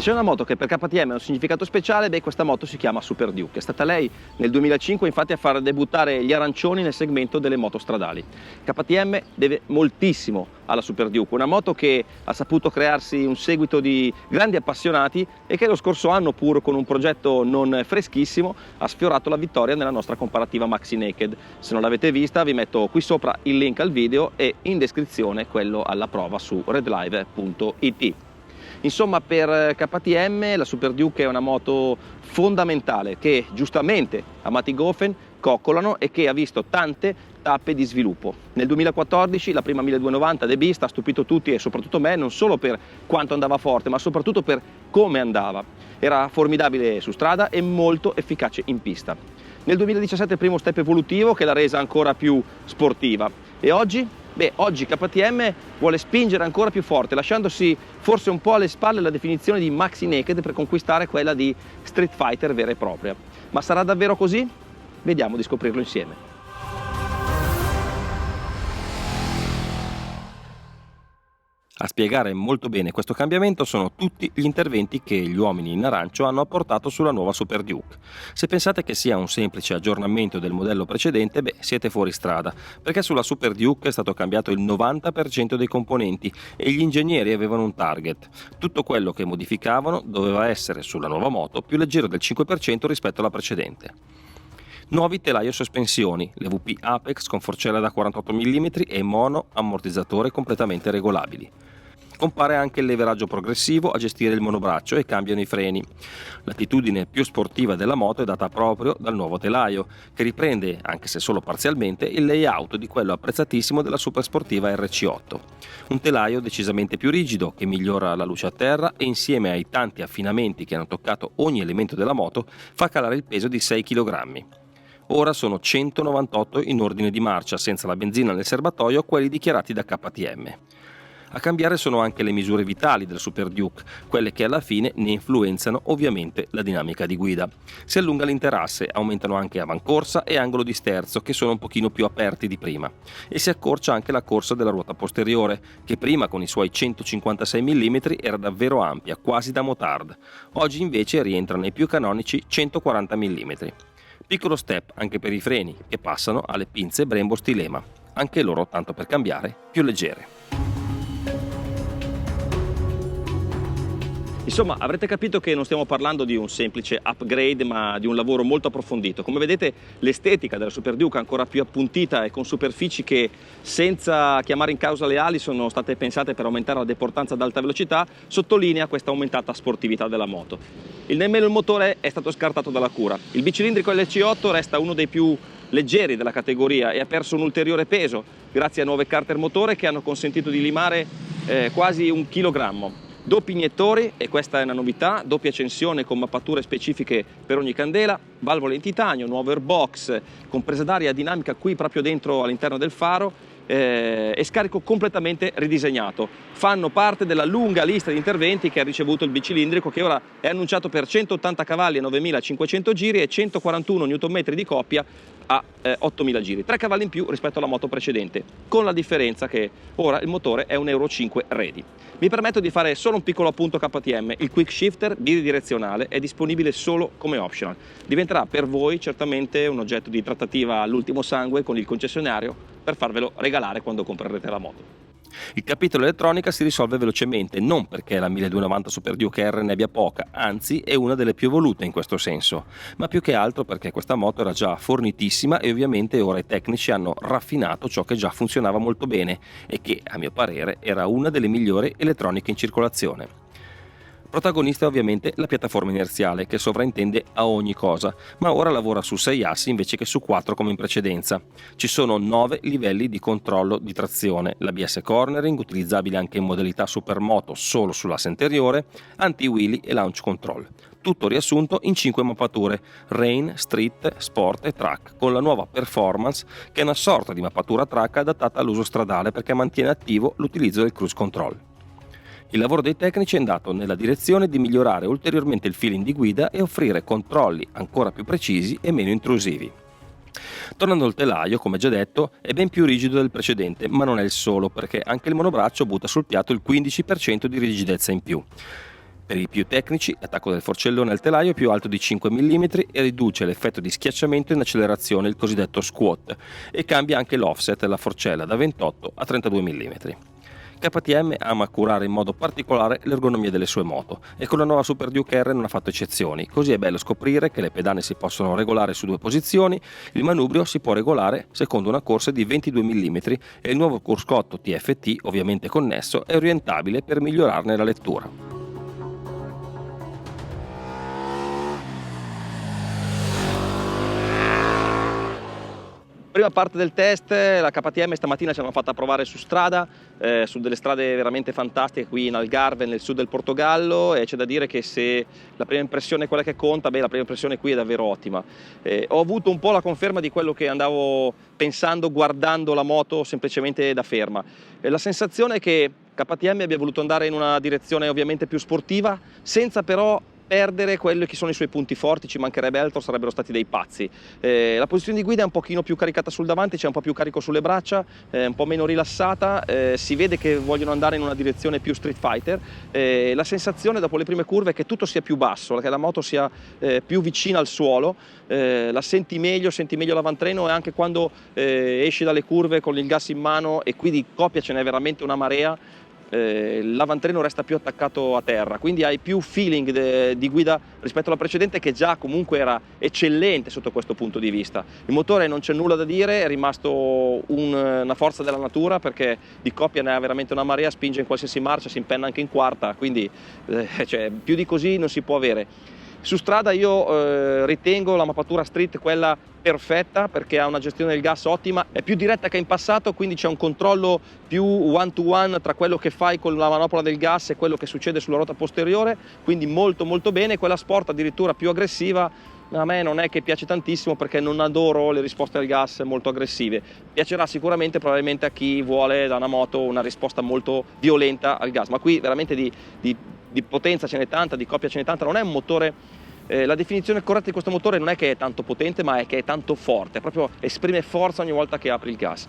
c'è una moto che per KTM ha un significato speciale, questa moto si chiama Super Duke. È stata lei nel 2005 infatti a far debuttare gli arancioni nel segmento delle moto stradali. KTM deve moltissimo alla Super Duke, una moto che ha saputo crearsi un seguito di grandi appassionati e che lo scorso anno, pur con un progetto non freschissimo, ha sfiorato la vittoria nella nostra comparativa Maxi Naked. Se non l'avete vista vi metto qui sopra il link al video e in descrizione quello alla prova su redlive.it. Insomma, per KTM la Super Duke è una moto fondamentale che giustamente a Mattighofen coccolano e che ha visto tante tappe di sviluppo. Nel 2014 la prima 1290 The Beast ha stupito tutti e soprattutto me, non solo per quanto andava forte ma soprattutto per come andava. Era formidabile su strada e molto efficace in pista. Nel 2017 il primo step evolutivo che l'ha resa ancora più sportiva e oggi? Oggi KTM vuole spingere ancora più forte, lasciandosi forse un po' alle spalle la definizione di Maxi Naked per conquistare quella di Street Fighter vera e propria. Ma sarà davvero così? Vediamo di scoprirlo insieme. A spiegare molto bene questo cambiamento sono tutti gli interventi che gli uomini in arancio hanno apportato sulla nuova Super Duke. Se pensate che sia un semplice aggiornamento del modello precedente, siete fuori strada, perché sulla Super Duke è stato cambiato il 90% dei componenti e gli ingegneri avevano un target. Tutto quello che modificavano doveva essere sulla nuova moto più leggero del 5% rispetto alla precedente. Nuovi telaio sospensioni, le VP Apex con forcella da 48 mm e mono ammortizzatore completamente regolabili. Compare anche il leveraggio progressivo a gestire il monobraccio e cambiano i freni. L'attitudine più sportiva della moto è data proprio dal nuovo telaio, che riprende, anche se solo parzialmente, il layout di quello apprezzatissimo della super sportiva RC8. Un telaio decisamente più rigido, che migliora la luce a terra e insieme ai tanti affinamenti che hanno toccato ogni elemento della moto, fa calare il peso di 6 kg. Ora sono 198 in ordine di marcia, senza la benzina nel serbatoio, quelli dichiarati da KTM. A cambiare sono anche le misure vitali del Super Duke, quelle che alla fine ne influenzano ovviamente la dinamica di guida. Si allunga l'interasse, aumentano anche avancorsa e angolo di sterzo, che sono un pochino più aperti di prima, e si accorcia anche la corsa della ruota posteriore, che prima con i suoi 156 mm era davvero ampia, quasi da motard. Oggi invece rientra nei più canonici 140 mm. Piccolo step anche per i freni, che passano alle pinze Brembo Stilema, anche loro, tanto per cambiare, più leggere. Insomma, avrete capito che non stiamo parlando di un semplice upgrade, ma di un lavoro molto approfondito. Come vedete, l'estetica della Super Duke è ancora più appuntita e con superfici che, senza chiamare in causa le ali, sono state pensate per aumentare la deportanza ad alta velocità, sottolinea questa aumentata sportività della moto. Nemmeno il motore è stato scartato dalla cura. Il bicilindrico LC8 resta uno dei più leggeri della categoria e ha perso un ulteriore peso grazie a nuove carter motore che hanno consentito di limare quasi 1 chilogrammo. Doppi iniettori, e questa è una novità, doppia accensione con mappature specifiche per ogni candela, valvole in titanio, nuovo airbox, compresa d'aria dinamica qui proprio dentro all'interno del faro e scarico completamente ridisegnato. Fanno parte della lunga lista di interventi che ha ricevuto il bicilindrico, che ora è annunciato per 180 cavalli a 9500 giri e 141 Nm di coppia a 8000 giri, 3 cavalli in più rispetto alla moto precedente, con la differenza che ora il motore è un Euro 5 ready. Mi permetto di fare solo un piccolo appunto KTM: il quick shifter bidirezionale è disponibile solo come optional. Diventerà per voi certamente un oggetto di trattativa all'ultimo sangue con il concessionario per farvelo regalare quando comprerete la moto. Il capitolo elettronica si risolve velocemente, non perché la 1290 Super Duke R ne abbia poca, anzi è una delle più evolute in questo senso, ma più che altro perché questa moto era già fornitissima e ovviamente ora i tecnici hanno raffinato ciò che già funzionava molto bene e che, a mio parere, era una delle migliori elettroniche in circolazione. Protagonista è ovviamente la piattaforma inerziale, che sovraintende a ogni cosa, ma ora lavora su 6 assi invece che su 4 come in precedenza. Ci sono 9 livelli di controllo di trazione, l'ABS cornering, utilizzabile anche in modalità supermoto solo sull'asse anteriore, anti-wheelie e launch control. Tutto riassunto in 5 mappature: Rain, Street, Sport e Track, con la nuova Performance, che è una sorta di mappatura track adattata all'uso stradale perché mantiene attivo l'utilizzo del cruise control. Il lavoro dei tecnici è andato nella direzione di migliorare ulteriormente il feeling di guida e offrire controlli ancora più precisi e meno intrusivi. Tornando al telaio, come già detto, è ben più rigido del precedente, ma non è il solo, perché anche il monobraccio butta sul piatto il 15% di rigidezza in più. Per i più tecnici, l'attacco del forcellone al telaio è più alto di 5 mm e riduce l'effetto di schiacciamento in accelerazione, il cosiddetto squat, e cambia anche l'offset della forcella da 28 a 32 mm. KTM ama curare in modo particolare l'ergonomia delle sue moto e con la nuova Super Duke R non ha fatto eccezioni, così è bello scoprire che le pedane si possono regolare su 2 posizioni, il manubrio si può regolare secondo una corsa di 22 mm e il nuovo cruscotto TFT, ovviamente connesso, è orientabile per migliorarne la lettura. Prima parte del test, la KTM stamattina ci hanno fatta provare su strada, su delle strade veramente fantastiche qui in Algarve, nel sud del Portogallo, e c'è da dire che se la prima impressione è quella che conta, la prima impressione qui è davvero ottima. Ho avuto un po' la conferma di quello che andavo pensando guardando la moto semplicemente da ferma. La sensazione è che KTM abbia voluto andare in una direzione ovviamente più sportiva, senza però perdere quelli che sono i suoi punti forti, ci mancherebbe altro, sarebbero stati dei pazzi. La posizione di guida è un pochino più caricata sul davanti, c'è un po' più carico sulle braccia, un po' meno rilassata, si vede che vogliono andare in una direzione più street fighter. La sensazione dopo le prime curve è che tutto sia più basso, che la moto sia più vicina al suolo, la senti meglio l'avantreno, e anche quando esci dalle curve con il gas in mano, e qui di coppia ce n'è veramente una marea, l'avantreno resta più attaccato a terra, quindi hai più feeling di guida rispetto alla precedente, che già comunque era eccellente sotto questo punto di vista. Il motore non c'è nulla da dire, è rimasto una forza della natura, perché di coppia ne ha veramente una marea, spinge in qualsiasi marcia, si impenna anche in quarta, quindi cioè, più di così non si può avere. Su strada io ritengo la mappatura street quella perfetta, perché ha una gestione del gas ottima, è più diretta che in passato, quindi c'è un controllo più one to one tra quello che fai con la manopola del gas e quello che succede sulla ruota posteriore, quindi molto molto bene. Quella sport addirittura più aggressiva a me non è che piace tantissimo, perché non adoro le risposte al gas molto aggressive. Piacerà sicuramente probabilmente a chi vuole da una moto una risposta molto violenta al gas, ma qui veramente di potenza ce n'è tanta, di coppia ce n'è tanta. Non è un motore, la definizione corretta di questo motore non è che è tanto potente, ma è che è tanto forte, proprio esprime forza ogni volta che apri il gas.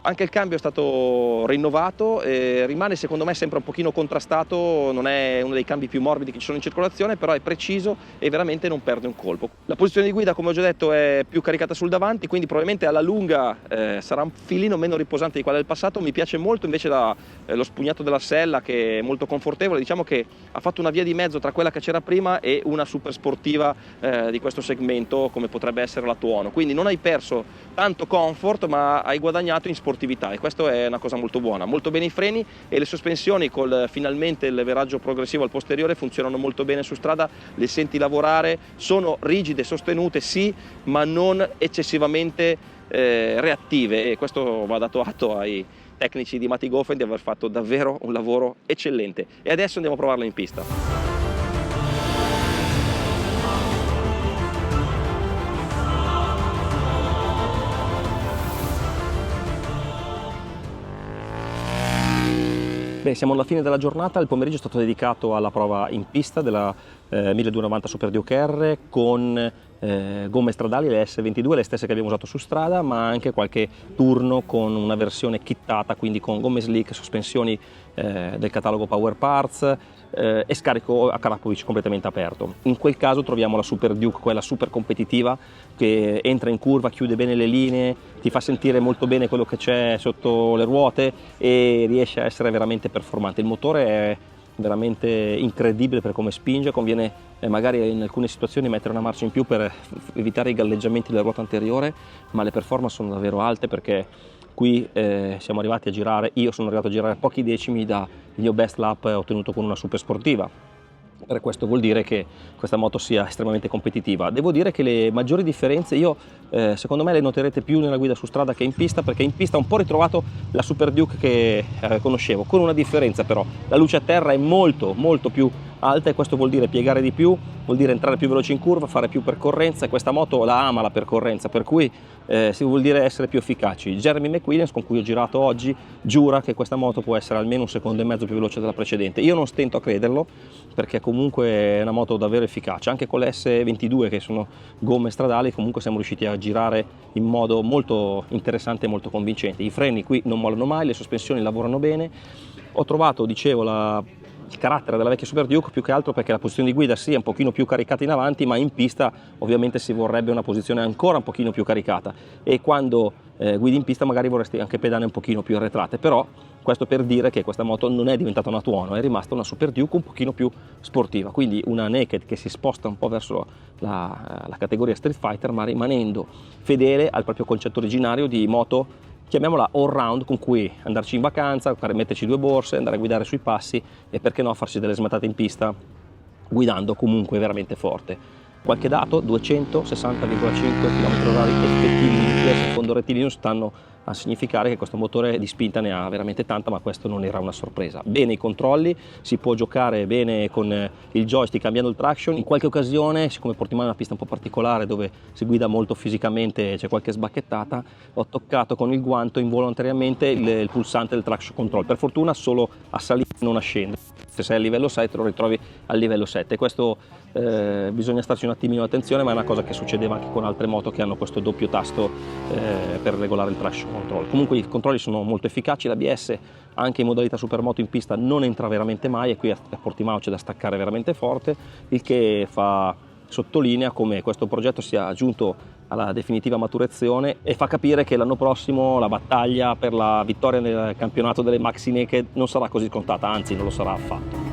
Anche il cambio è stato rinnovato, rimane secondo me sempre un pochino contrastato, non è uno dei cambi più morbidi che ci sono in circolazione, però è preciso e veramente non perde un colpo. La posizione di guida, come ho già detto, è più caricata sul davanti, quindi probabilmente alla lunga sarà un filino meno riposante di quella del passato. Mi piace molto invece lo spugnato della sella, che è molto confortevole, diciamo che ha fatto una via di mezzo tra quella che c'era prima e una super sportiva di questo segmento, come potrebbe essere la Tuono. Quindi non hai perso tanto comfort, ma hai guadagnato in sportività, e questo è una cosa molto buona. Molto bene i freni, e le sospensioni finalmente il leveraggio progressivo al posteriore funzionano molto bene su strada, le senti lavorare, sono rigide, sostenute sì, ma non eccessivamente reattive, e questo va dato atto ai tecnici di Matti Goffen di aver fatto davvero un lavoro eccellente. E adesso andiamo a provarlo in pista. Siamo alla fine della giornata, il pomeriggio è stato dedicato alla prova in pista della 1290 Super Duke R con gomme stradali, le S22, le stesse che abbiamo usato su strada, ma anche qualche turno con una versione kittata, quindi con gomme slick, sospensioni del catalogo Power Parts e scarico a Karapovic completamente aperto. In quel caso troviamo la Super Duke, quella super competitiva, che entra in curva, chiude bene le linee, ti fa sentire molto bene quello che c'è sotto le ruote e riesce a essere veramente performante. Il motore è veramente incredibile per come spinge, conviene magari in alcune situazioni mettere una marcia in più per evitare i galleggiamenti della ruota anteriore, ma le performance sono davvero alte, perché qui siamo arrivati a girare, io sono arrivato a girare a pochi decimi dal mio best lap ottenuto con una super sportiva. Per questo vuol dire che questa moto sia estremamente competitiva. Devo dire che le maggiori differenze secondo me le noterete più nella guida su strada che in pista, perché in pista ho un po' ritrovato la Super Duke che conoscevo, con una differenza però: la luce a terra è molto più alta, e questo vuol dire piegare di più, vuol dire entrare più veloce in curva, fare più percorrenza, e questa moto la ama la percorrenza, per cui si vuol dire essere più efficaci. Jeremy McWilliams, con cui ho girato oggi, giura che questa moto può essere almeno 1,5 secondi più veloce della precedente. Io non stento a crederlo, perché comunque è una moto davvero efficace. Anche con le S22, che sono gomme stradali, comunque siamo riusciti a girare in modo molto interessante e molto convincente. I freni qui non mollano mai, le sospensioni lavorano bene. Ho trovato, dicevo, il carattere della vecchia Super Duke, più che altro perché la posizione di guida sì è un pochino più caricata in avanti, ma in pista ovviamente si vorrebbe una posizione ancora un pochino più caricata, e quando guidi in pista magari vorresti anche pedane un pochino più arretrate, però questo per dire che questa moto non è diventata una tuono, è rimasta una Super Duke un pochino più sportiva, quindi una naked che si sposta un po' verso la categoria Street Fighter, ma rimanendo fedele al proprio concetto originario di moto, chiamiamola all round, con cui andarci in vacanza, metterci 2 borse, andare a guidare sui passi e perché no farsi delle smattate in pista guidando comunque veramente forte. Qualche dato: 260,5 km/h effettivi in fondo rettilineo stanno a significare che questo motore di spinta ne ha veramente tanta, ma questo non era una sorpresa. Bene i controlli, si può giocare bene con il joystick cambiando il traction. In qualche occasione, siccome Portimao è una pista un po' particolare dove si guida molto fisicamente, c'è qualche sbacchettata, ho toccato con il guanto involontariamente il pulsante del traction control, per fortuna solo a salire, non a scendere. Se sei a livello 6 te lo ritrovi al livello 7, questo bisogna starci un attimino attenzione, ma è una cosa che succedeva anche con altre moto che hanno questo doppio tasto per regolare il traction control. Comunque i controlli sono molto efficaci, l'ABS anche in modalità supermoto in pista non entra veramente mai, e qui a Portimao c'è da staccare veramente forte, il che sottolinea come questo progetto sia giunto alla definitiva maturazione e fa capire che l'anno prossimo la battaglia per la vittoria nel campionato delle Maxi Naked non sarà così scontata, anzi non lo sarà affatto.